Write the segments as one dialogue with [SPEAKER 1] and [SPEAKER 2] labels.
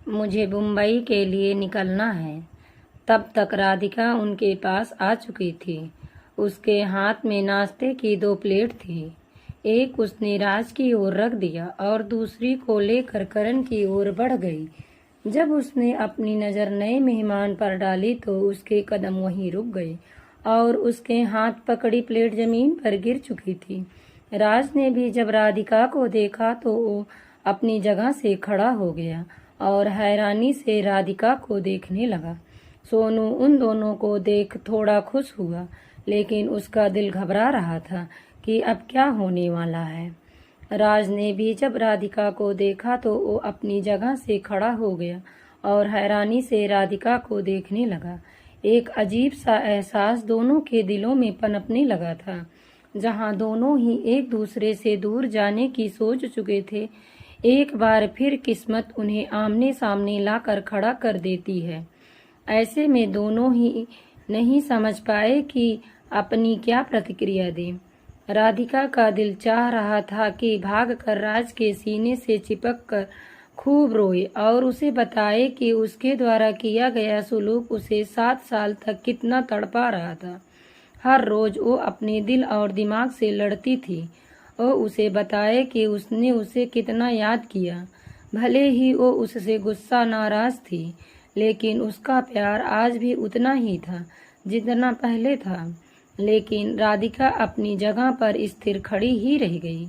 [SPEAKER 1] मुझे मुंबई के लिए निकलना है। तब तक राधिका उनके पास आ चुकी थी। उसके हाथ में नाश्ते की 2 प्लेट थी। एक उसने राज की ओर रख दिया और दूसरी को लेकर करण की ओर बढ़ गई। जब उसने अपनी नज़र नए मेहमान पर डाली तो उसके कदम वहीं रुक गए और उसके हाथ पकड़ी प्लेट जमीन पर गिर चुकी थी। राज ने भी जब राधिका को देखा तो वो अपनी जगह से खड़ा हो गया और हैरानी से राधिका को देखने लगा। सोनू उन दोनों को देख थोड़ा खुश हुआ, लेकिन उसका दिल घबरा रहा था कि अब क्या होने वाला है। राज ने भी जब राधिका को देखा तो वो अपनी जगह से खड़ा हो गया और हैरानी से राधिका को देखने लगा। एक अजीब सा एहसास दोनों के दिलों में पनपने लगा था। जहां दोनों ही एक दूसरे से दूर जाने की सोच चुके थे, एक बार फिर किस्मत उन्हें आमने सामने लाकर खड़ा कर देती है। ऐसे में दोनों ही नहीं समझ पाए कि अपनी क्या प्रतिक्रिया दें। राधिका का दिल चाह रहा था कि भागकर राज के सीने से चिपक कर खूब रोए और उसे बताए कि उसके द्वारा किया गया सुलूक उसे 7 साल तक कितना तड़पा रहा था। हर रोज वो अपने दिल और दिमाग से लड़ती थी और उसे बताए कि उसने उसे कितना याद किया। भले ही वो उससे गुस्सा नाराज थी, लेकिन उसका प्यार आज भी उतना ही था जितना पहले था। लेकिन राधिका अपनी जगह पर स्थिर खड़ी ही रह गई।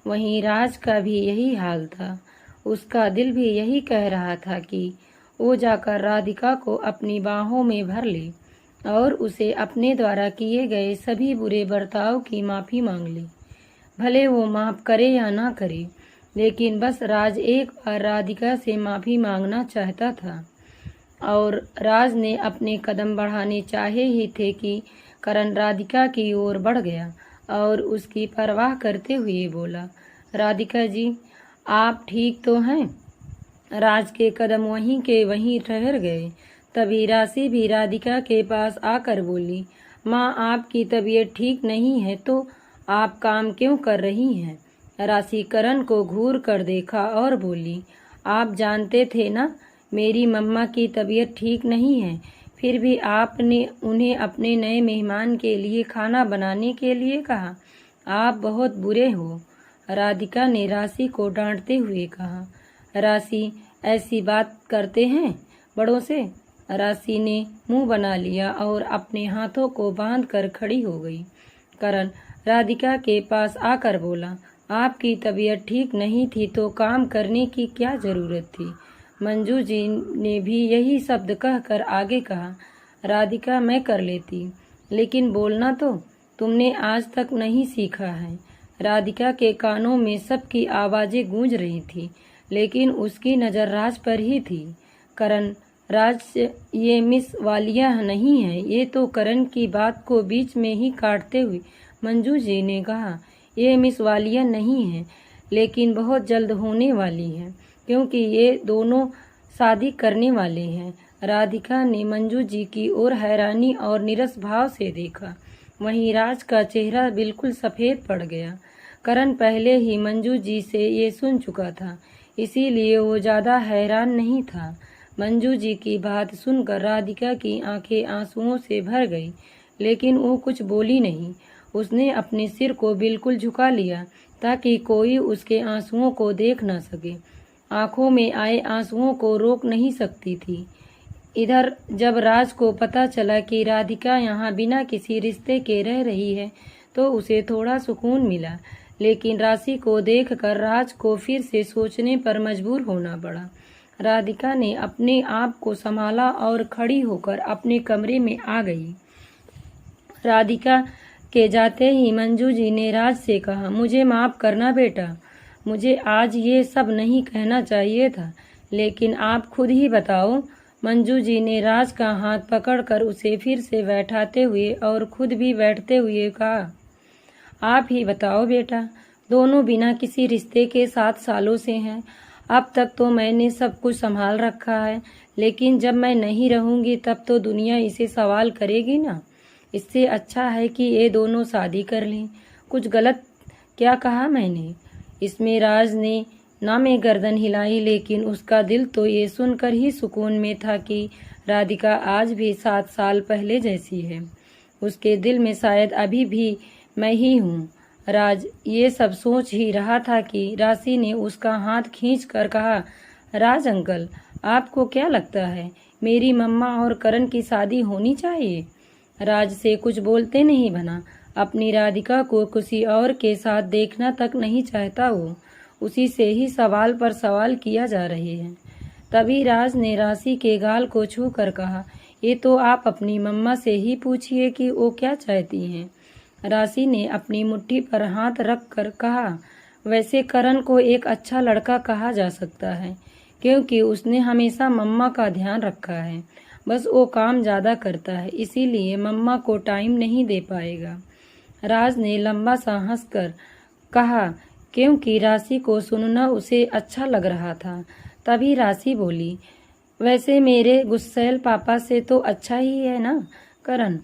[SPEAKER 1] वहीं राज का भी यही हाल था। उसका दिल भी यही कह रहा था कि वो जाकर राधिका को अपनी बाहों में भर ले और उसे अपने द्वारा किए गए सभी बुरे बर्ताव की माफ़ी मांग ले। भले वो माफ़ करे या ना करे, लेकिन बस राज एक बार राधिका से माफ़ी मांगना चाहता था। और राज ने अपने कदम बढ़ाने चाहे ही थे कि करण राधिका की ओर बढ़ गया और उसकी परवाह करते हुए बोला, राधिका जी, आप ठीक तो हैं? राज के कदम वहीं के वहीं ठहर गए। तभी राशि भी राधिका के पास आकर बोली, माँ, आपकी तबीयत ठीक नहीं है तो आप काम क्यों कर रही हैं? राशि करण को घूर कर देखा और बोली, आप जानते थे ना मेरी मम्मा की तबीयत ठीक नहीं है, फिर भी आपने उन्हें अपने नए मेहमान के लिए खाना बनाने के लिए कहा। आप बहुत बुरे हो, राधिका ने राशि को डांटते हुए कहा। राशि, ऐसी बात करते हैं बड़ों से? राशि ने मुंह बना लिया और अपने हाथों को बांध कर खड़ी हो गई। करण राधिका के पास आकर बोला, आपकी तबीयत ठीक नहीं थी तो काम करने की क्या जरूरत थी? मंजू जी ने भी यही शब्द कहकर आगे कहा, राधिका, मैं कर लेती, लेकिन बोलना तो तुमने आज तक नहीं सीखा है। राधिका के कानों में सबकी आवाज़ें गूंज रही थी, लेकिन उसकी नज़र राज पर ही थी। करण, राज, ये मिस वालिया नहीं है। ये तो करण की बात को बीच में ही काटते हुए मंजू जी ने कहा, ये मिस वालिया नहीं है, लेकिन बहुत जल्द होने वाली है, क्योंकि ये दोनों शादी करने वाले हैं। राधिका ने मंजू जी की ओर हैरानी और निरस भाव से देखा। वहीं राज का चेहरा बिल्कुल सफ़ेद पड़ गया। करण पहले ही मंजू जी से ये सुन चुका था, इसीलिए वो ज़्यादा हैरान नहीं था। मंजू जी की बात सुनकर राधिका की आंखें आंसुओं से भर गई, लेकिन वो कुछ बोली नहीं। उसने अपने सिर को बिल्कुल झुका लिया ताकि कोई उसके आंसुओं को देख न सके। आंखों में आए आंसुओं को रोक नहीं सकती थी। इधर जब राज को पता चला कि राधिका यहाँ बिना किसी रिश्ते के रह रही है तो उसे थोड़ा सुकून मिला, लेकिन राशि को देखकर राज को फिर से सोचने पर मजबूर होना पड़ा। राधिका ने अपने आप को संभाला और खड़ी होकर अपने कमरे में आ गई। राधिका के जाते ही मंजू जी ने राज से कहा, मुझे माफ़ करना बेटा, मुझे आज ये सब नहीं कहना चाहिए था, लेकिन आप खुद ही बताओ। मंजू जी ने राज का हाथ पकड़कर उसे फिर से बैठाते हुए और खुद भी बैठते हुए कहा, आप ही बताओ बेटा, दोनों बिना किसी रिश्ते के 7 सालों से हैं। अब तक तो मैंने सब कुछ संभाल रखा है, लेकिन जब मैं नहीं रहूँगी तब तो दुनिया इसे सवाल करेगी ना। इससे अच्छा है कि ये दोनों शादी कर लें। कुछ गलत क्या कहा मैंने? इसमें राज ने ना मैं गर्दन हिलाई, लेकिन उसका दिल तो ये सुनकर ही सुकून में था कि राधिका आज भी 7 साल पहले जैसी है। उसके दिल में शायद अभी भी मैं ही हूँ। राज ये सब सोच ही रहा था कि राशि ने उसका हाथ खींच कर कहा, राज अंकल, आपको क्या लगता है मेरी मम्मा और करण की शादी होनी चाहिए? राज से कुछ बोलते नहीं बना। अपनी राधिका को किसी और के साथ देखना तक नहीं चाहता वो। उसी से ही सवाल पर सवाल किया जा रहे हैं। तभी राज ने राशि के गाल को छू कर कहा, ये तो आप अपनी मम्मा से ही पूछिए कि वो क्या चाहती हैं। राशि ने अपनी मुट्ठी पर हाथ रख कर कहा, वैसे करण को एक अच्छा लड़का कहा जा सकता है, क्योंकि उसने हमेशा मम्मा का ध्यान रखा है। बस वो काम ज़्यादा करता है, इसीलिए मम्मा को टाइम नहीं दे पाएगा। राज ने लंबा सा हंसकर कहा, क्योंकि राशि को सुनना उसे अच्छा लग रहा था। तभी राशि बोली, वैसे मेरे गुस्सैल पापा से तो अच्छा ही है ना करण।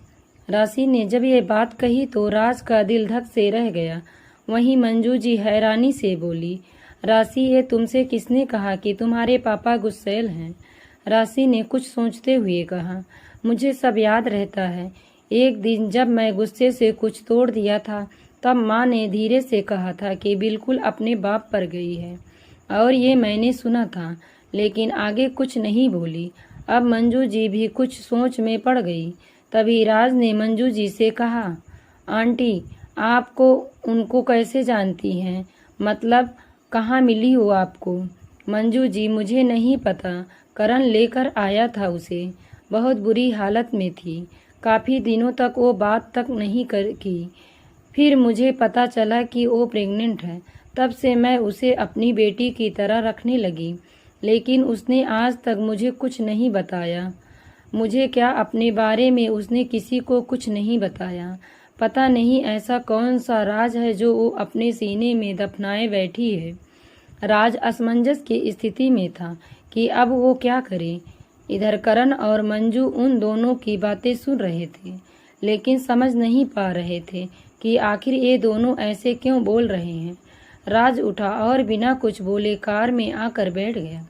[SPEAKER 1] राशि ने जब ये बात कही तो राज का दिल धक से रह गया। वहीं मंजू जी हैरानी से बोली, राशि, ये तुमसे किसने कहा कि तुम्हारे पापा गुस्सैल हैं? राशि ने कुछ सोचते हुए कहा, मुझे सब याद रहता है। एक दिन जब मैं गुस्से से कुछ तोड़ दिया था, तब माँ ने धीरे से कहा था कि बिल्कुल अपने बाप पर गई है, और ये मैंने सुना था, लेकिन आगे कुछ नहीं बोली। अब मंजू जी भी कुछ सोच में पड़ गई। तभी राज ने मंजू जी से कहा, आंटी, आपको उनको कैसे जानती हैं? मतलब कहाँ मिली हो आपको? मंजू जी, मुझे नहीं पता, करण लेकर आया था उसे। बहुत बुरी हालत में थी, काफ़ी दिनों तक वो बात तक नहीं की। फिर मुझे पता चला कि वो प्रेग्नेंट है। तब से मैं उसे अपनी बेटी की तरह रखने लगी, लेकिन उसने आज तक मुझे कुछ नहीं बताया। मुझे क्या, अपने बारे में उसने किसी को कुछ नहीं बताया। पता नहीं ऐसा कौन सा राज है जो वो अपने सीने में दफनाए बैठी है। राज असमंजस की स्थिति में था कि अब वो क्या करे। इधर करण और मंजू उन दोनों की बातें सुन रहे थे, लेकिन समझ नहीं पा रहे थे कि आखिर ये दोनों ऐसे क्यों बोल रहे हैं। राज उठा और बिना कुछ बोले कार में आकर बैठ गया।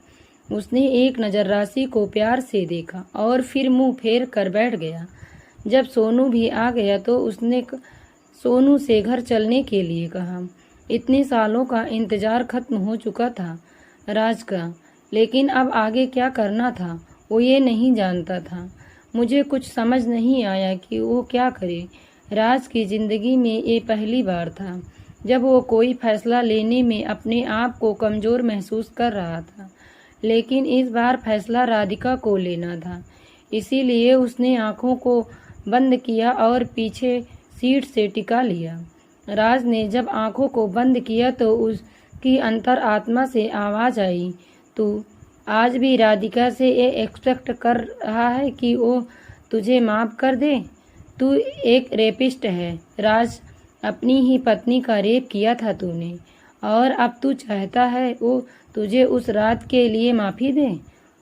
[SPEAKER 1] उसने एक नज़र राशि को प्यार से देखा और फिर मुंह फेर कर बैठ गया। जब सोनू भी आ गया तो उसने सोनू से घर चलने के लिए कहा। इतने सालों का इंतजार खत्म हो चुका था राज का, लेकिन अब आगे क्या करना था वो ये नहीं जानता था। मुझे कुछ समझ नहीं आया कि वो क्या करे। राज की जिंदगी में ये पहली बार था जब वो कोई फैसला लेने में अपने आप को कमज़ोर महसूस कर रहा था, लेकिन इस बार फैसला राधिका को लेना था। इसीलिए उसने आंखों को बंद किया और पीछे सीट से टिका लिया। राज ने जब आंखों को बंद किया तो उसकी अंतर आत्मा से आवाज़ आई, तू आज भी राधिका से ये एक्सपेक्ट कर रहा है कि वो तुझे माफ़ कर दे? तू एक रेपिस्ट है राज, अपनी ही पत्नी का रेप किया था तूने, और अब तू चाहता है वो तुझे उस रात के लिए माफ़ी दे?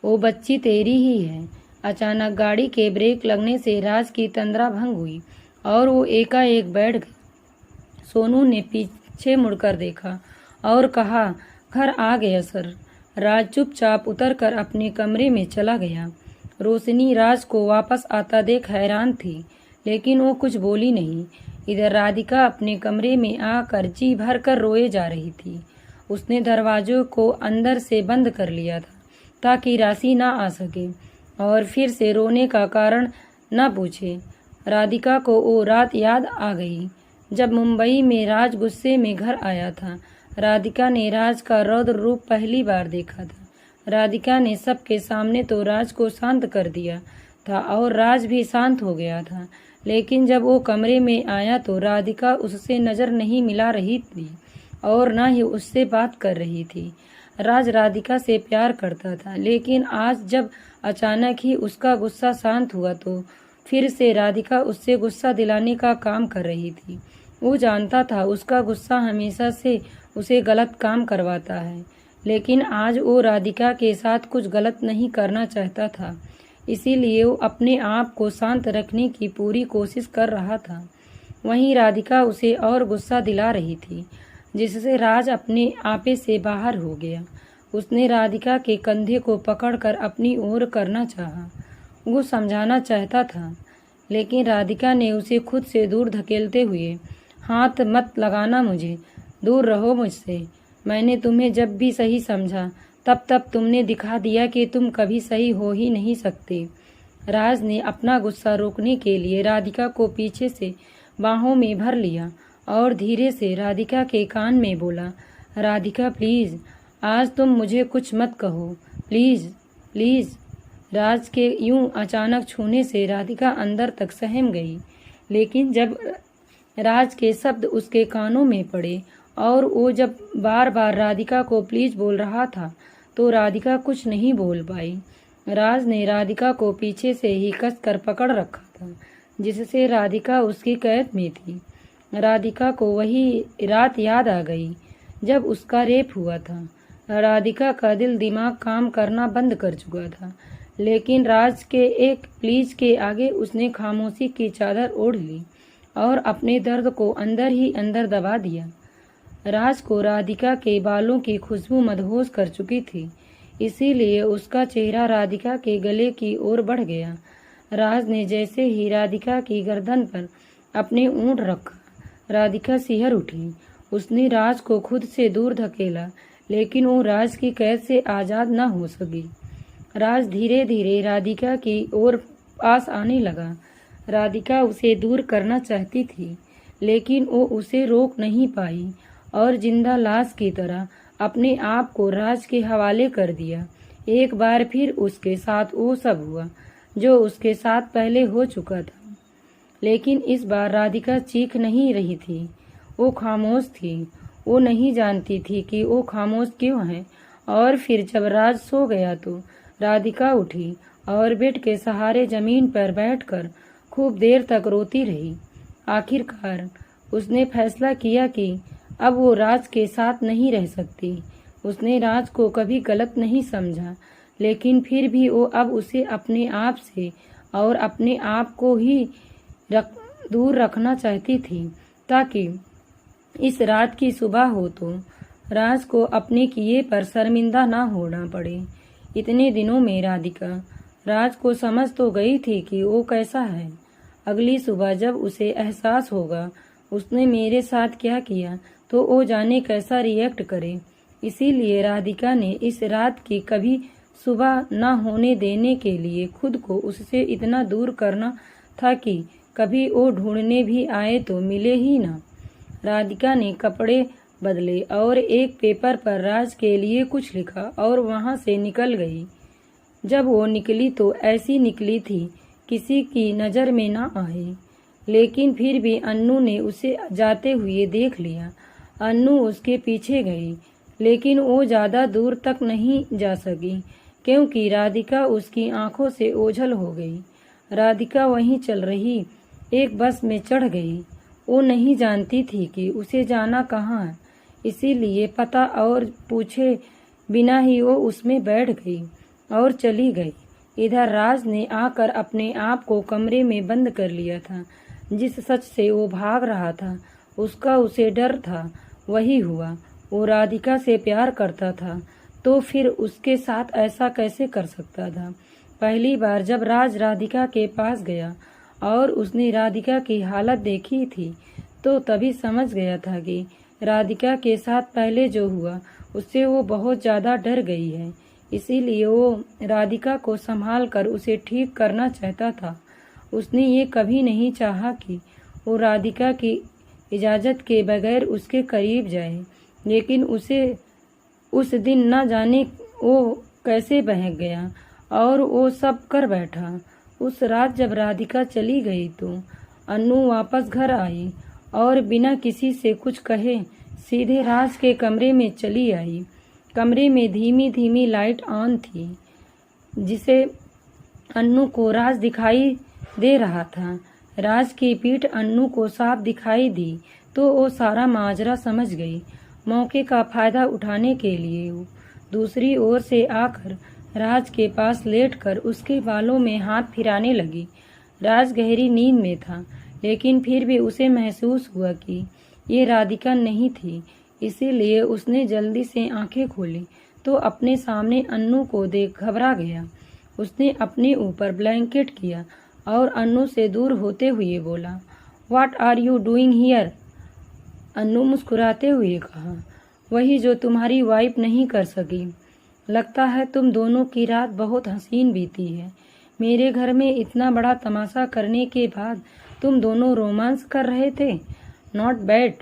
[SPEAKER 1] वो बच्ची तेरी ही है। अचानक गाड़ी के ब्रेक लगने से राज की तंद्रा भंग हुई और वो एकाएक बैठ गया। सोनू ने पीछे मुड़कर देखा और कहा, घर आ गया सर। राज चुपचाप उतरकर अपने कमरे में चला गया। रोशनी राज को वापस आता देख हैरान थी, लेकिन वो कुछ बोली नहीं। इधर राधिका अपने कमरे में आकर जी भर कर रोए जा रही थी। उसने दरवाजों को अंदर से बंद कर लिया था ताकि राशि ना आ सके और फिर से रोने का कारण न पूछे। राधिका को वो रात याद आ गई जब मुंबई में राज गुस्से में घर आया था। राधिका ने राज का रौद्र रूप पहली बार देखा था। राधिका ने सबके सामने तो राज को शांत कर दिया था और राज भी शांत हो गया था, लेकिन जब वो कमरे में आया तो राधिका उससे नज़र नहीं मिला रही थी और न ही उससे बात कर रही थी। राज राधिका से प्यार करता था, लेकिन आज जब अचानक ही उसका गुस्सा शांत हुआ तो फिर से राधिका उससे गुस्सा दिलाने का काम कर रही थी। वो जानता था उसका गुस्सा हमेशा से उसे गलत काम करवाता है, लेकिन आज वो राधिका के साथ कुछ गलत नहीं करना चाहता था। इसीलिए वो अपने आप को शांत रखने की पूरी कोशिश कर रहा था। वहीं राधिका उसे और गुस्सा दिला रही थी। जिससे राज अपने आपे से बाहर हो गया। उसने राधिका के कंधे को पकड़कर अपनी ओर करना चाहा। वो समझाना चाहता था, लेकिन राधिका ने उसे खुद से दूर धकेलते हुए, हाथ मत लगाना मुझे, दूर रहो मुझसे। मैंने तुम्हें जब भी सही समझा तब तुमने दिखा दिया कि तुम कभी सही हो ही नहीं सकते। राज ने अपना गुस्सा रोकने के लिए राधिका को पीछे से बाहों में भर लिया और धीरे से राधिका के कान में बोला, राधिका प्लीज, आज तुम मुझे कुछ मत कहो, प्लीज प्लीज। राज के यूं अचानक छूने से राधिका अंदर तक सहम गई, लेकिन जब राज के शब्द उसके कानों में पड़े और वो जब बार बार राधिका को प्लीज बोल रहा था तो राधिका कुछ नहीं बोल पाई। राज ने राधिका को पीछे से ही कसकर पकड़ रखा था, जिससे राधिका उसकी कैद में थी। राधिका को वही रात याद आ गई जब उसका रेप हुआ था। राधिका का दिल दिमाग काम करना बंद कर चुका था, लेकिन राज के एक प्लीज के आगे उसने खामोशी की चादर ओढ़ ली और अपने दर्द को अंदर ही अंदर दबा दिया। राज को राधिका के बालों की खुशबू मदहोश कर चुकी थी, इसीलिए उसका चेहरा राधिका के गले की ओर बढ़ गया। राज ने जैसे ही राधिका की गर्दन पर अपने ऊँट रखा, राधिका सिहर उठी। उसने राज को खुद से दूर धकेला, लेकिन वो राज की कैद से आज़ाद न हो सकी। राज धीरे धीरे राधिका की ओर पास आने लगा। राधिका उसे दूर करना चाहती थी, लेकिन वो उसे रोक नहीं पाई और जिंदा लाश की तरह अपने आप को राज के हवाले कर दिया। एक बार फिर उसके साथ वो सब हुआ जो उसके साथ पहले हो चुका था, लेकिन इस बार राधिका चीख नहीं रही थी, वो खामोश थी। वो नहीं जानती थी कि वो खामोश क्यों है। और फिर जब राज सो गया तो राधिका उठी और बेड के सहारे जमीन पर बैठकर खूब देर तक रोती रही। आखिरकार उसने फैसला किया कि अब वो राज के साथ नहीं रह सकती। उसने राज को कभी गलत नहीं समझा, लेकिन फिर भी वो अब उसे अपने आप से और अपने आप को ही दूर रखना चाहती थी, ताकि इस रात की सुबह हो तो राज को अपने किए पर शर्मिंदा ना होना पड़े। इतने दिनों में राधिका राज को समझ तो गई थी कि वो कैसा है। अगली सुबह जब उसे एहसास होगा उसने मेरे साथ क्या किया, तो वो जाने कैसा रिएक्ट करे। इसीलिए राधिका ने इस रात की कभी सुबह न होने देने के लिए खुद को उससे इतना दूर करना था कि कभी वो ढूंढने भी आए तो मिले ही ना। राधिका ने कपड़े बदले और एक पेपर पर राज के लिए कुछ लिखा और वहां से निकल गई। जब वो निकली तो ऐसी निकली थी किसी की नज़र में ना आए, लेकिन फिर भी अन्नू ने उसे जाते हुए देख लिया। अन्नू उसके पीछे गई, लेकिन वो ज़्यादा दूर तक नहीं जा सकी क्योंकि राधिका उसकी आंखों से ओझल हो गई। राधिका वहीं चल रही एक बस में चढ़ गई। वो नहीं जानती थी कि उसे जाना कहाँ है, इसीलिए पता और पूछे बिना ही वो उसमें बैठ गई और चली गई। इधर राज ने आकर अपने आप को कमरे में बंद कर लिया था। जिस सच से वो भाग रहा था उसका उसे डर था, वही हुआ। वो राधिका से प्यार करता था तो फिर उसके साथ ऐसा कैसे कर सकता था। पहली बार जब राज राधिका के पास गया और उसने राधिका की हालत देखी थी तो तभी समझ गया था कि राधिका के साथ पहले जो हुआ उससे वो बहुत ज़्यादा डर गई है। इसीलिए वो राधिका को संभाल कर उसे ठीक करना चाहता था। उसने ये कभी नहीं चाहा कि वो राधिका की इजाज़त के बगैर उसके करीब जाए, लेकिन उसे उस दिन न जाने वो कैसे बहक गया और वो सब कर बैठा। उस रात जब राधिका चली गई तो अन्नू वापस घर आई और बिना किसी से कुछ कहे सीधे राज के कमरे में चली आई। कमरे में धीमी धीमी लाइट ऑन थी, जिसे अन्नू को राज दिखाई दे रहा था। राज की पीठ अन्नू को साफ दिखाई दी तो वो सारा माजरा समझ गई। मौके का फायदा उठाने के लिए वो दूसरी ओर से आकर राज के पास लेटकर उसके बालों में हाथ फिराने लगी। राज गहरी नींद में था, लेकिन फिर भी उसे महसूस हुआ कि ये राधिका नहीं थी, इसीलिए उसने जल्दी से आंखें खोली तो अपने सामने अन्नू को देख घबरा गया। उसने अपने ऊपर ब्लैंकेट किया और अन्नू से दूर होते हुए बोला, "what are you doing here?" Annu मुस्कुराते हुए कहा, "वही जो तुम्हारी वाइफ नहीं कर सकी। लगता है तुम दोनों की रात बहुत हसीन बीती है। मेरे घर में इतना बड़ा तमाशा करने के बाद तुम दोनों रोमांस कर रहे थे। Not bad."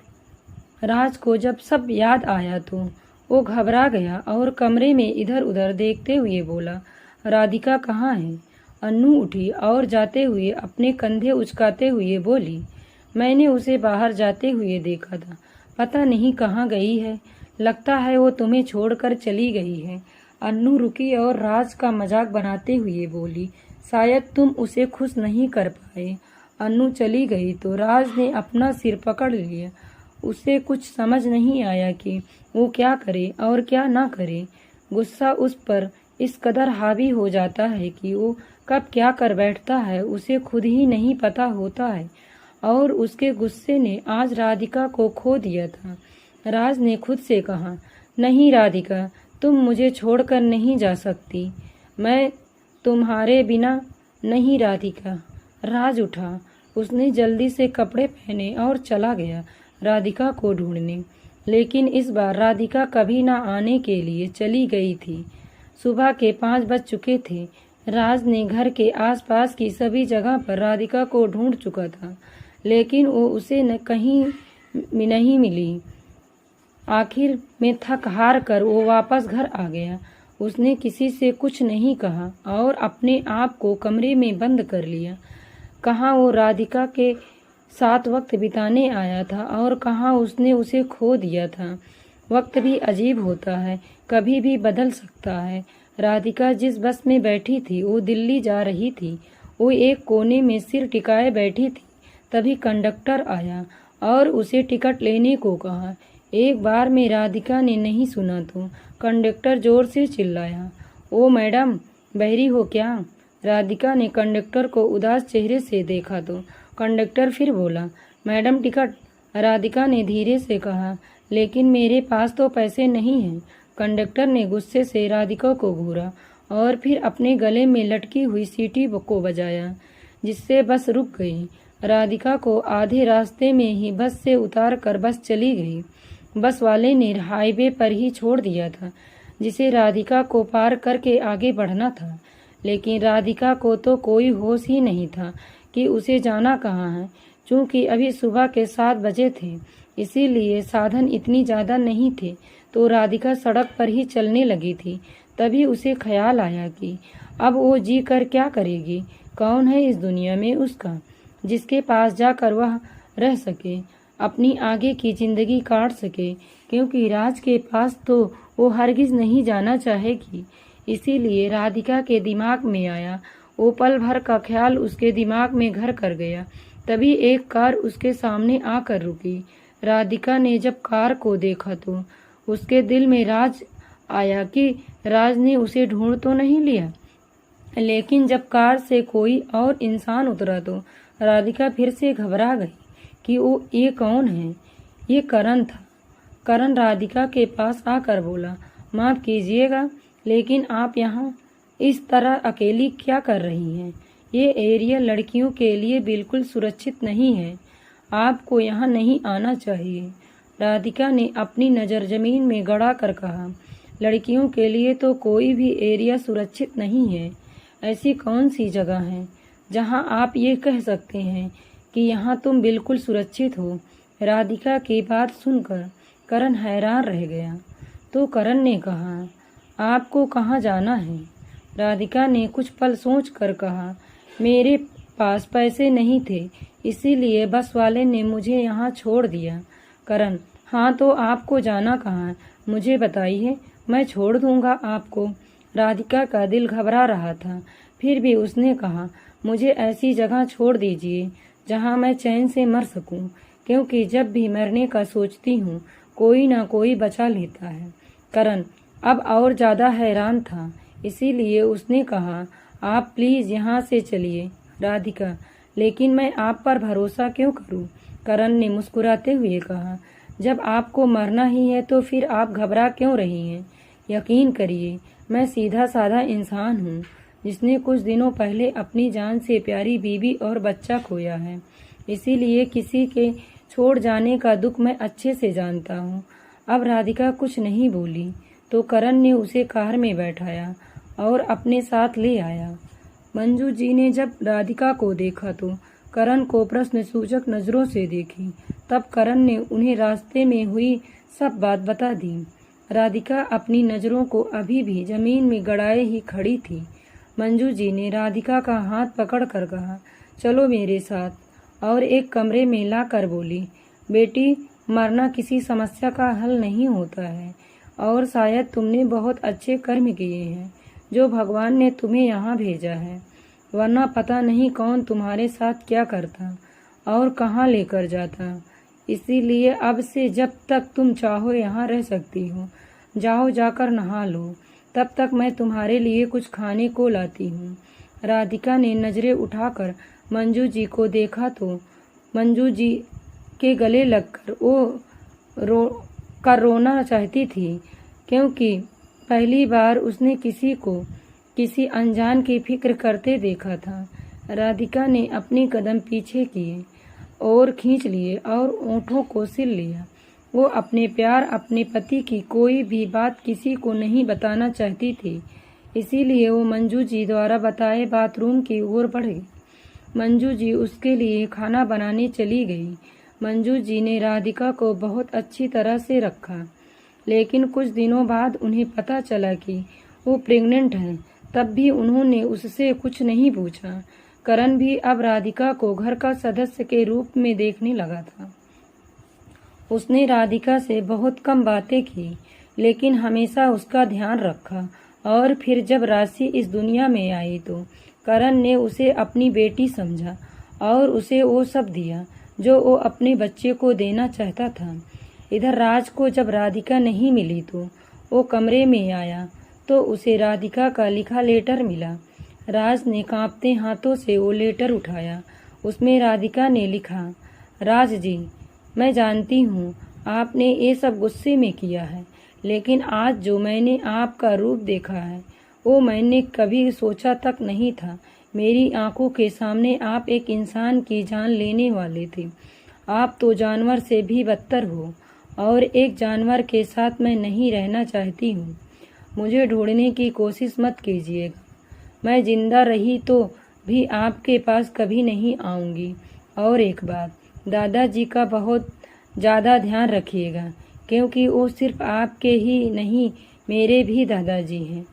[SPEAKER 1] राज को जब सब याद आया तो वो घबरा गया और कमरे में इधर उधर देखते हुए बोला, "राधिका कहाँ है?" अन्नू उठी और जाते हुए अपने कंधे उचकाते हुए बोली, "मैंने उसे बाहर जाते हुए देखा था। पता नहीं कहाँ गई है। लगता है वो तुम्हें छोड़कर चली गई है।" अन्नू रुकी और राज का मजाक बनाते हुए बोली, "शायद तुम उसे खुश नहीं कर पाए।" अन्नू चली गई तो राज ने अपना सिर पकड़ लिया। उसे कुछ समझ नहीं आया कि वो क्या करे और क्या ना करे। गुस्सा उस पर इस कदर हावी हो जाता है कि वो कब क्या कर बैठता है उसे खुद ही नहीं पता होता है, और उसके गुस्से ने आज राधिका को खो दिया था। राज ने खुद से कहा, "नहीं राधिका, तुम मुझे छोड़कर नहीं जा सकती। मैं तुम्हारे बिना नहीं राधिका।" राज उठा। उसने जल्दी से कपड़े पहने और चला गया राधिका को ढूंढने। लेकिन इस बार राधिका कभी ना आने के लिए चली गई थी। सुबह के 5 बज चुके थे। राज ने घर के आसपास की सभी जगह पर राधिका को ढूंढ चुका था, लेकिन वो उसे कहीं नहीं मिली। आखिर में थक हार कर वो वापस घर आ गया। उसने किसी से कुछ नहीं कहा और अपने आप को कमरे में बंद कर लिया। कहाँ वो राधिका के साथ वक्त बिताने आया था और कहाँ उसने उसे खो दिया था। वक्त भी अजीब होता है, कभी भी बदल सकता है। राधिका जिस बस में बैठी थी वो दिल्ली जा रही थी। वो एक कोने में सिर टिकाए बैठी थी। तभी कंडक्टर आया और उसे टिकट लेने को कहा। एक बार में राधिका ने नहीं सुना तो कंडक्टर जोर से चिल्लाया, "ओ मैडम, बहरी हो क्या?" राधिका ने कंडक्टर को उदास चेहरे से देखा तो कंडक्टर फिर बोला, "मैडम टिकट।" राधिका ने धीरे से कहा, "लेकिन मेरे पास तो पैसे नहीं हैं।" कंडक्टर ने गुस्से से राधिका को घूरा और फिर अपने गले में लटकी हुई सीटी को बजाया, जिससे बस रुक गई। राधिका को आधे रास्ते में ही बस से उतार कर बस चली गई। बस वाले ने हाईवे पर ही छोड़ दिया था, जिसे राधिका को पार करके आगे बढ़ना था। लेकिन राधिका को तो कोई होश ही नहीं था कि उसे जाना कहाँ है। चूंकि अभी सुबह के 7 बजे थे, इसीलिए साधन इतनी ज़्यादा नहीं थे, तो राधिका सड़क पर ही चलने लगी थी। तभी उसे ख्याल आया कि अब वो जी कर क्या करेगी। कौन है इस दुनिया में उसका, जिसके पास जाकर वह रह सके, अपनी आगे की जिंदगी काट सके। क्योंकि राज के पास तो वो हरगिज नहीं जाना चाहेगी। इसीलिए राधिका के दिमाग में आया। वो पल भर का ख्याल उसके दिमाग में घर कर गया। तभी एक कार उसके सामने आकर रुकी। राधिका ने जब कार को देखा तो उसके दिल में राज आया कि राज ने उसे ढूंढ तो नहीं लिया। लेकिन जब कार से कोई और इंसान उतरा तो राधिका फिर से घबरा गई कि वो ये कौन है। ये करण था। करण राधिका के पास आकर बोला, "माफ कीजिएगा, लेकिन आप यहाँ इस तरह अकेली क्या कर रही हैं? ये एरिया लड़कियों के लिए बिल्कुल सुरक्षित नहीं है। आपको यहाँ नहीं आना चाहिए।" राधिका ने अपनी नज़र जमीन में गड़ा कर कहा, "लड़कियों के लिए तो कोई भी एरिया सुरक्षित नहीं है। ऐसी कौन सी जगह है जहाँ आप ये कह सकते हैं कि यहाँ तुम बिल्कुल सुरक्षित हो?" राधिका की बात सुनकर करण हैरान रह गया। तो करण ने कहा, "आपको कहाँ जाना है?" राधिका ने कुछ पल सोच कर कहा, "मेरे पास पैसे नहीं थे, इसीलिए बस वाले ने मुझे यहाँ छोड़ दिया।" करण, "हाँ तो आपको जाना कहाँ है, मुझे बताइए, मैं छोड़ दूंगा आपको।" राधिका का दिल घबरा रहा था। फिर भी उसने कहा, "मुझे ऐसी जगह छोड़ दीजिए जहाँ मैं चैन से मर सकूं, क्योंकि जब भी मरने का सोचती हूँ कोई ना कोई बचा लेता है।" करण अब और ज़्यादा हैरान था, इसीलिए उसने कहा, "आप प्लीज़ यहाँ से चलिए।" राधिका, "लेकिन मैं आप पर भरोसा क्यों करूँ?" करण ने मुस्कुराते हुए कहा, जब आपको मरना ही है तो फिर आप घबरा क्यों रही हैं? यकीन करिए, मैं सीधा साधा इंसान हूँ जिसने कुछ दिनों पहले अपनी जान से प्यारी बीवी और बच्चा खोया है। इसीलिए किसी के छोड़ जाने का दुख मैं अच्छे से जानता हूँ। अब राधिका कुछ नहीं बोली तो करण ने उसे कार में बैठाया और अपने साथ ले आया। मंजू जी ने जब राधिका को देखा तो करण को प्रश्नसूचक नजरों से देखी। तब करण ने उन्हें रास्ते में हुई सब बात बता दी। राधिका अपनी नजरों को अभी भी जमीन में गड़ाए ही खड़ी थी। मंजू जी ने राधिका का हाथ पकड़कर कहा, चलो मेरे साथ, और एक कमरे में ला कर बोली, बेटी, मरना किसी समस्या का हल नहीं होता है और शायद तुमने बहुत अच्छे कर्म किए हैं जो भगवान ने तुम्हें यहाँ भेजा है, वरना पता नहीं कौन तुम्हारे साथ क्या करता और कहाँ लेकर जाता। इसीलिए अब से जब तक तुम चाहो यहाँ रह सकती हो। जाओ, जाकर नहा लो, तब तक मैं तुम्हारे लिए कुछ खाने को लाती हूँ। राधिका ने नजरें उठाकर मंजू जी को देखा तो मंजू जी के गले लगकर वो रोना चाहती थी, क्योंकि पहली बार उसने किसी को किसी अनजान की फिक्र करते देखा था। राधिका ने अपने कदम पीछे किए और खींच लिए और ओंठों को सिल लिया। वो अपने प्यार, अपने पति की कोई भी बात किसी को नहीं बताना चाहती थी। इसीलिए वो मंजू जी द्वारा बताए बाथरूम की ओर बढ़ गई। मंजू जी उसके लिए खाना बनाने चली गई। मंजू जी ने राधिका को बहुत अच्छी तरह से रखा, लेकिन कुछ दिनों बाद उन्हें पता चला कि वो प्रेग्नेंट है। तब भी उन्होंने उससे कुछ नहीं पूछा। करण भी अब राधिका को घर का सदस्य के रूप में देखने लगा था। उसने राधिका से बहुत कम बातें की, लेकिन हमेशा उसका ध्यान रखा। और फिर जब राशि इस दुनिया में आई तो करण ने उसे अपनी बेटी समझा और उसे वो सब दिया जो वो अपने बच्चे को देना चाहता था। इधर राज को जब राधिका नहीं मिली तो वो कमरे में आया तो उसे राधिका का लिखा लेटर मिला। राज ने कांपते हाथों से वो लेटर उठाया। उसमें राधिका ने लिखा, राज जी, मैं जानती हूँ आपने ये सब गुस्से में किया है, लेकिन आज जो मैंने आपका रूप देखा है वो मैंने कभी सोचा तक नहीं था। मेरी आंखों के सामने आप एक इंसान की जान लेने वाले थे। आप तो जानवर से भी बदतर हो और एक जानवर के साथ मैं नहीं रहना चाहती हूँ। मुझे ढूंढने की कोशिश मत कीजिएगा। मैं जिंदा रही तो भी आपके पास कभी नहीं आऊँगी। और एक बात, दादाजी का बहुत ज़्यादा ध्यान रखिएगा, क्योंकि वो सिर्फ आपके ही नहीं मेरे भी दादाजी हैं।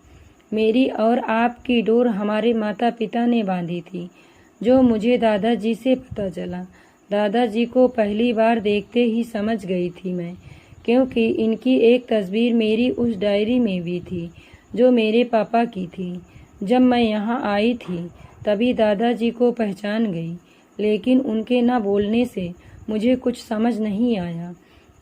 [SPEAKER 1] मेरी और आपकी डोर हमारे माता पिता ने बांधी थी, जो मुझे दादाजी से पता चला। दादाजी को पहली बार देखते ही समझ गई थी मैं, क्योंकि इनकी एक तस्वीर मेरी उस डायरी में भी थी जो मेरे पापा की थी। जब मैं यहाँ आई थी तभी दादाजी को पहचान गई, लेकिन उनके न बोलने से मुझे कुछ समझ नहीं आया।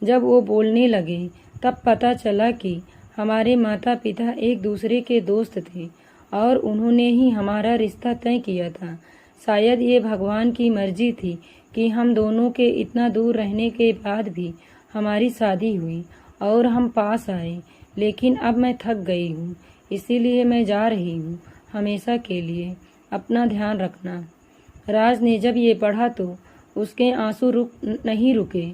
[SPEAKER 1] जब वो बोलने लगे तब पता चला कि हमारे माता पिता एक दूसरे के दोस्त थे और उन्होंने ही हमारा रिश्ता तय किया था। शायद ये भगवान की मर्जी थी कि हम दोनों के इतना दूर रहने के बाद भी हमारी शादी हुई और हम पास आए। लेकिन अब मैं थक गई हूँ, इसीलिए मैं जा रही हूँ हमेशा के लिए। अपना ध्यान रखना। राज ने जब ये पढ़ा तो उसके आंसू नहीं रुके।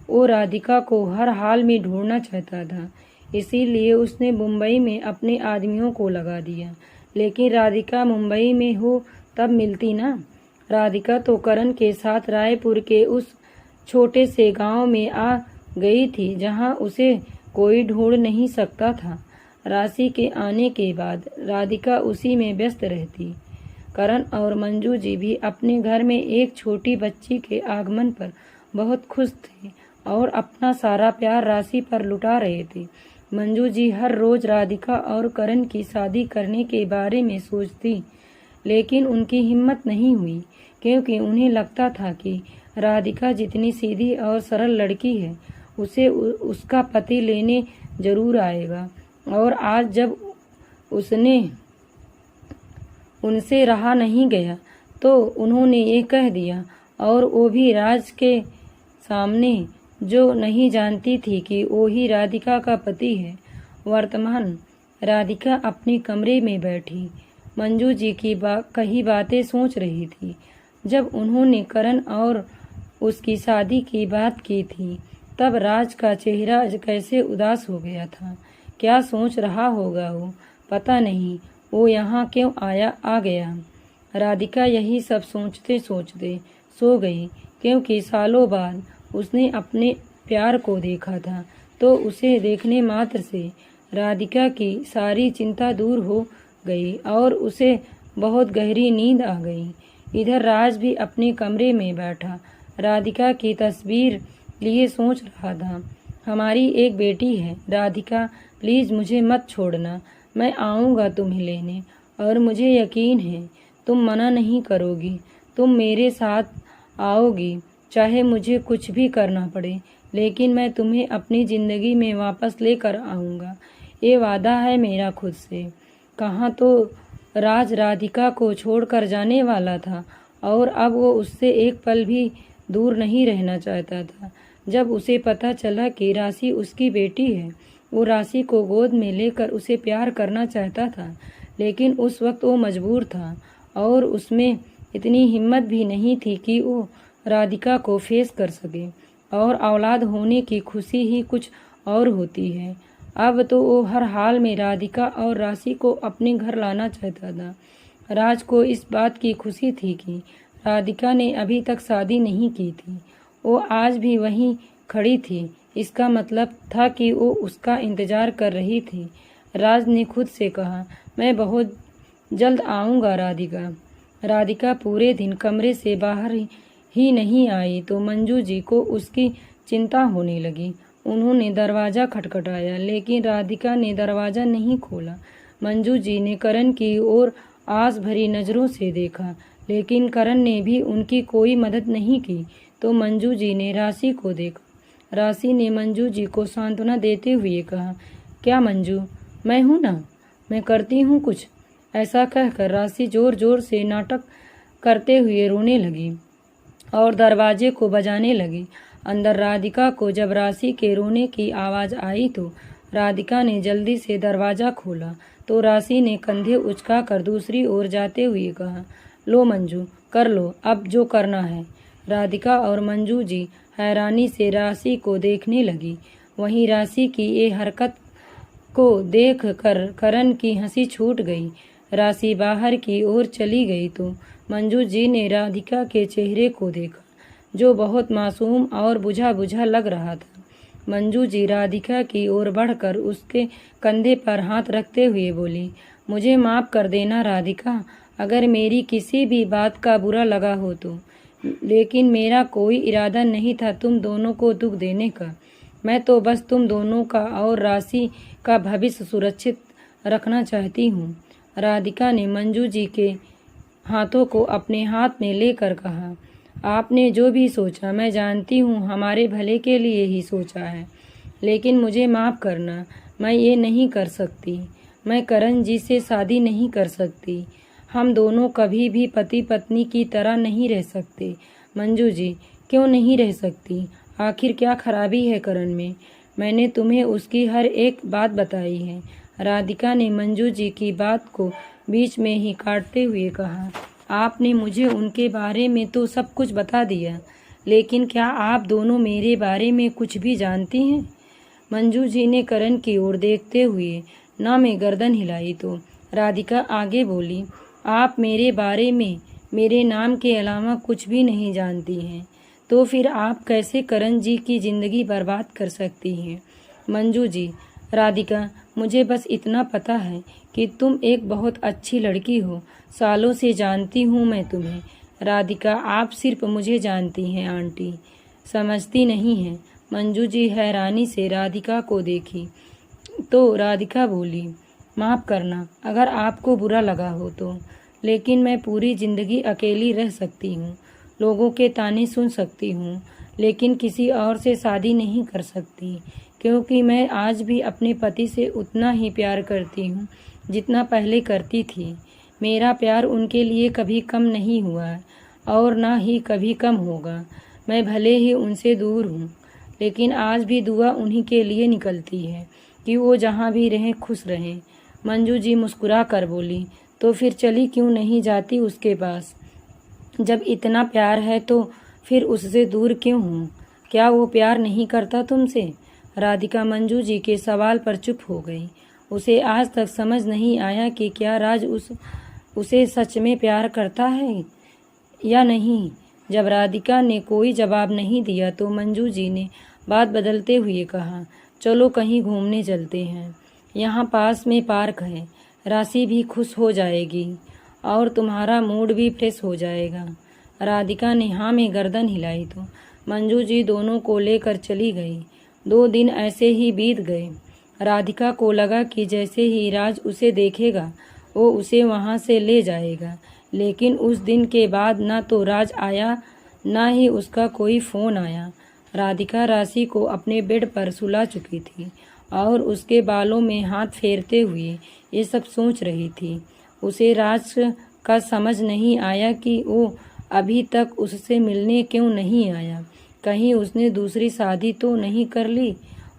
[SPEAKER 1] वो राधिका को हर हाल में ढूंढना चाहता था, इसीलिए उसने मुंबई में अपने आदमियों को लगा दिया। लेकिन राधिका मुंबई में हो तब मिलती ना। राधिका तो करण के साथ रायपुर के उस छोटे से गांव में आ गई थी जहां उसे कोई ढूंढ नहीं सकता था। राशि के आने के बाद राधिका उसी में व्यस्त रहती। करण और मंजू जी भी अपने घर में एक छोटी बच्ची के आगमन पर बहुत खुश थे और अपना सारा प्यार राशि पर लुटा रहे थे। मंजू जी हर रोज राधिका और करण की शादी करने के बारे में सोचती, लेकिन उनकी हिम्मत नहीं हुई, क्योंकि उन्हें लगता था कि राधिका जितनी सीधी और सरल लड़की है उसे उसका पति लेने जरूर आएगा। और आज जब उसने उनसे रहा नहीं गया तो उन्होंने ये कह दिया, और वो भी राज के सामने। जो नहीं जानती थी कि वो ही राधिका का पति है। वर्तमान राधिका अपने कमरे में बैठी मंजू जी की कही बातें सोच रही थी। जब उन्होंने करण और उसकी शादी की बात की थी तब राज का चेहरा कैसे उदास हो गया था। क्या सोच रहा होगा वो, पता नहीं वो यहाँ क्यों आ गया। राधिका यही सब सोचते सोचते सो गई, क्योंकि सालों बाद उसने अपने प्यार को देखा था। तो उसे देखने मात्र से राधिका की सारी चिंता दूर हो गई और उसे बहुत गहरी नींद आ गई। इधर राज भी अपने कमरे में बैठा राधिका की तस्वीर लिए सोच रहा था। हमारी एक बेटी है राधिका, प्लीज़ मुझे मत छोड़ना, मैं आऊँगा तुम्हें लेने, और मुझे यकीन है तुम मना नहीं करोगी। तुम मेरे साथ आओगी, चाहे मुझे कुछ भी करना पड़े, लेकिन मैं तुम्हें अपनी ज़िंदगी में वापस लेकर आऊँगा। ये वादा है मेरा खुद से। कहाँ तो राज राधिका को छोड़कर जाने वाला था और अब वो उससे एक पल भी दूर नहीं रहना चाहता था। जब उसे पता चला कि राशि उसकी बेटी है, वो राशि को गोद में लेकर उसे प्यार करना चाहता था, लेकिन उस वक्त वो मजबूर था और उसमें इतनी हिम्मत भी नहीं थी कि वो राधिका को फेस कर सके। और औलाद होने की खुशी ही कुछ और होती है। अब तो वो हर हाल में राधिका और राशि को अपने घर लाना चाहता था। राज को इस बात की खुशी थी कि राधिका ने अभी तक शादी नहीं की थी। वो आज भी वहीं खड़ी थी, इसका मतलब था कि वो उसका इंतजार कर रही थी। राज ने खुद से कहा, मैं बहुत जल्द आऊँगा राधिका। राधिका पूरे दिन कमरे से बाहर ही नहीं आई तो मंजू जी को उसकी चिंता होने लगी। उन्होंने दरवाज़ा खटखटाया, लेकिन राधिका ने दरवाज़ा नहीं खोला। मंजू जी ने करण की ओर आस भरी नज़रों से देखा, लेकिन करण ने भी उनकी कोई मदद नहीं की। तो मंजू जी ने राशि को देखा। राशि ने मंजू जी को सांत्वना देते हुए कहा, क्या मंजू, मैं हूँ ना, मैं करती हूँ कुछ। ऐसा कहकर राशि जोर जोर से नाटक करते हुए रोने लगी और दरवाजे को बजाने लगी। अंदर राधिका को जब राशि के रोने की आवाज़ आई तो राधिका ने जल्दी से दरवाज़ा खोला। तो राशि ने कंधे उचकाकर दूसरी ओर जाते हुए कहा, लो मंजू, कर लो अब जो करना है। राधिका और मंजू जी हैरानी से राशि को देखने लगी। वहीं राशि की ये हरकत को देख कर करण की हंसी छूट गई। राशि बाहर की ओर चली गई तो मंजू जी ने राधिका के चेहरे को देखा, जो बहुत मासूम और बुझा बुझा लग रहा था। मंजू जी राधिका की ओर बढ़कर उसके कंधे पर हाथ रखते हुए बोली, मुझे माफ़ कर देना राधिका, अगर मेरी किसी भी बात का बुरा लगा हो तो, लेकिन मेरा कोई इरादा नहीं था तुम दोनों को दुख देने का। मैं तो बस तुम दोनों का और राशि का भविष्य सुरक्षित रखना चाहती हूँ। राधिका ने मंजू जी के हाथों को अपने हाथ में लेकर कहा, आपने जो भी सोचा मैं जानती हूँ हमारे भले के लिए ही सोचा है, लेकिन मुझे माफ़ करना, मैं ये नहीं कर सकती। मैं करण जी से शादी नहीं कर सकती। हम दोनों कभी भी पति पत्नी की तरह नहीं रह सकते। मंजू जी, क्यों नहीं रह सकती? आखिर क्या खराबी है करण में? मैंने तुम्हें उसकी हर एक बात बताई है। राधिका ने मंजू जी की बात को बीच में ही काटते हुए कहा, आपने मुझे उनके बारे में तो सब कुछ बता दिया, लेकिन क्या आप दोनों मेरे बारे में कुछ भी जानती हैं? मंजू जी ने करण की ओर देखते हुए ना में गर्दन हिलाई तो राधिका आगे बोली, आप मेरे बारे में मेरे नाम के अलावा कुछ भी नहीं जानती हैं, तो फिर आप कैसे करण जी की ज़िंदगी बर्बाद कर सकती हैं? मंजू जी, राधिका, मुझे बस इतना पता है कि तुम एक बहुत अच्छी लड़की हो, सालों से जानती हूँ मैं तुम्हें। राधिका, आप सिर्फ मुझे जानती हैं आंटी, समझती नहीं हैं। मंजू जी हैरानी से राधिका को देखी तो राधिका बोली, माफ़ करना अगर आपको बुरा लगा हो तो, लेकिन मैं पूरी ज़िंदगी अकेली रह सकती हूँ, लोगों के ताने सुन सकती हूँ, लेकिन किसी और से शादी नहीं कर सकती, क्योंकि मैं आज भी अपने पति से उतना ही प्यार करती हूँ जितना पहले करती थी। मेरा प्यार उनके लिए कभी कम नहीं हुआ और ना ही कभी कम होगा। मैं भले ही उनसे दूर हूँ, लेकिन आज भी दुआ उन्हीं के लिए निकलती है कि वो जहाँ भी रहें खुश रहें। मंजू जी मुस्कुरा कर बोली, तो फिर चली क्यों नहीं जाती उसके पास? जब इतना प्यार है तो फिर उससे दूर क्यों हूँ? क्या वो प्यार नहीं करता तुमसे? राधिका मंजू जी के सवाल पर चुप हो गई। उसे आज तक समझ नहीं आया कि क्या राज उसे सच में प्यार करता है या नहीं। जब राधिका ने कोई जवाब नहीं दिया तो मंजू जी ने बात बदलते हुए कहा, चलो कहीं घूमने चलते हैं, यहाँ पास में पार्क है, राशि भी खुश हो जाएगी और तुम्हारा मूड भी फ्रेश हो जाएगा। राधिका ने हाँ में गर्दन हिलाई तो मंजू जी दोनों को लेकर चली गई। 2 दिन ऐसे ही बीत गए। राधिका को लगा कि जैसे ही राज उसे देखेगा वो उसे वहाँ से ले जाएगा, लेकिन उस दिन के बाद ना तो राज आया ना ही उसका कोई फ़ोन आया। राधिका राशि को अपने बेड पर सुला चुकी थी और उसके बालों में हाथ फेरते हुए ये सब सोच रही थी। उसे राज का समझ नहीं आया कि वो अभी तक उससे मिलने क्यों नहीं आया। कहीं उसने दूसरी शादी तो नहीं कर ली?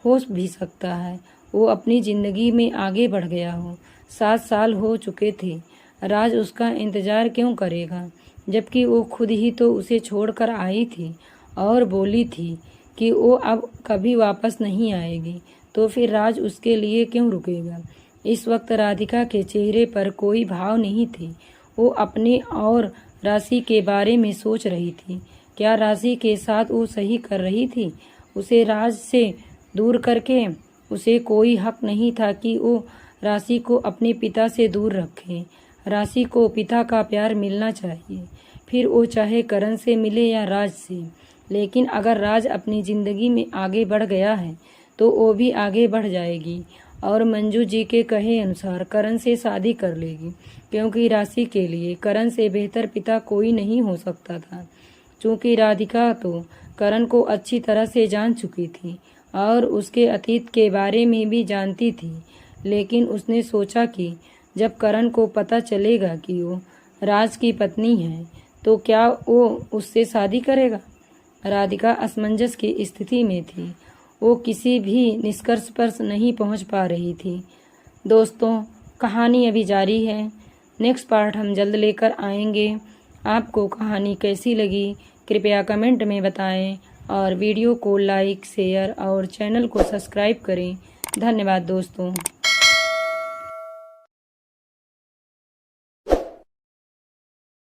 [SPEAKER 1] हो भी सकता है वो अपनी ज़िंदगी में आगे बढ़ गया हो। 7 साल हो चुके थे। राज उसका इंतज़ार क्यों करेगा, जबकि वो खुद ही तो उसे छोड़कर आई थी और बोली थी कि वो अब कभी वापस नहीं आएगी। तो फिर राज उसके लिए क्यों रुकेगा? इस वक्त राधिका के चेहरे पर कोई भाव नहीं थे। वो अपने और राशि के बारे में सोच रही थी। क्या राशि के साथ वो सही कर रही थी? उसे राज से दूर करके उसे कोई हक नहीं था कि वो राशि को अपने पिता से दूर रखे। राशि को पिता का प्यार मिलना चाहिए, फिर वो चाहे करण से मिले या राज से। लेकिन अगर राज अपनी ज़िंदगी में आगे बढ़ गया है तो वो भी आगे बढ़ जाएगी और मंजू जी के कहे अनुसार करण से शादी कर लेगी, क्योंकि राशि के लिए करण से बेहतर पिता कोई नहीं हो सकता था। चूँकि राधिका तो करण को अच्छी तरह से जान चुकी थी और उसके अतीत के बारे में भी जानती थी, लेकिन उसने सोचा कि जब करण को पता चलेगा कि वो राज की पत्नी है तो क्या वो उससे शादी करेगा? राधिका असमंजस की स्थिति में थी। वो किसी भी निष्कर्ष पर नहीं पहुंच पा रही थी। दोस्तों, कहानी अभी जारी है। नेक्स्ट पार्ट हम जल्द लेकर आएंगे। आपको कहानी कैसी लगी कृपया कमेंट में बताएं और वीडियो को लाइक, शेयर और चैनल को सब्सक्राइब करें। धन्यवाद दोस्तों।